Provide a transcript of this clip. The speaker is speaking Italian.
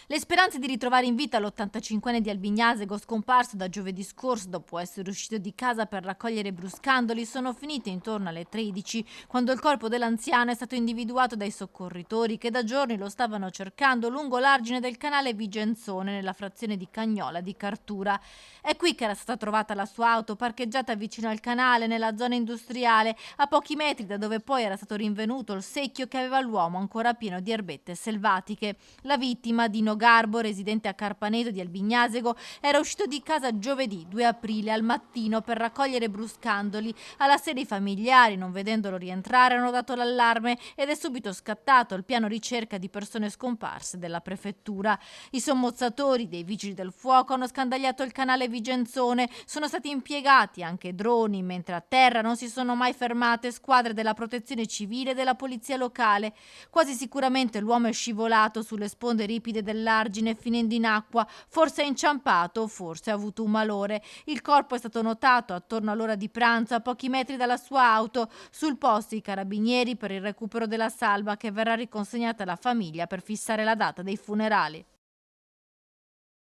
Le speranze di ritrovare in vita l'85enne di Albignasego, scomparso da giovedì scorso dopo essere uscito di casa per raccogliere bruscandoli, sono finite intorno alle 13, quando il corpo dell'anziano è stato individuato dai soccorritori che da giorni lo stavano cercando lungo l'argine del canale Vigenzone, nella frazione di Cagnola di Cartura. È qui che era stata trovata la sua auto, parcheggiata vicino al canale, nella zona industriale, a pochi metri da dove poi era stato rinvenuto il secchio che aveva l'uomo ancora pieno di erbette selvatiche. La vittima, Dino Garbo, residente a Carpaneto di Albignasego, era uscito di casa giovedì 2 aprile al mattino per raccogliere bruscandoli. Alla sera i familiari, non vedendolo rientrare, hanno dato l'allarme ed è subito scattato il piano ricerca di persone scomparse della prefettura. I sommozzatori dei vigili del fuoco hanno scandagliato il canale Vigenzone, sono stati impiegati anche droni, mentre a terra non si sono mai fermate squadre della protezione civile e della polizia locale. Quasi sicuramente l'uomo è scivolato sulle sponde ripide dell'argine finendo in acqua, forse è inciampato o forse ha avuto un malore. Il corpo è stato notato attorno all'ora di pranzo a pochi metri dalla sua auto. Sul posto i carabinieri per il recupero della salva che verrà riconsegnata alla famiglia per fissare la data dei funerali.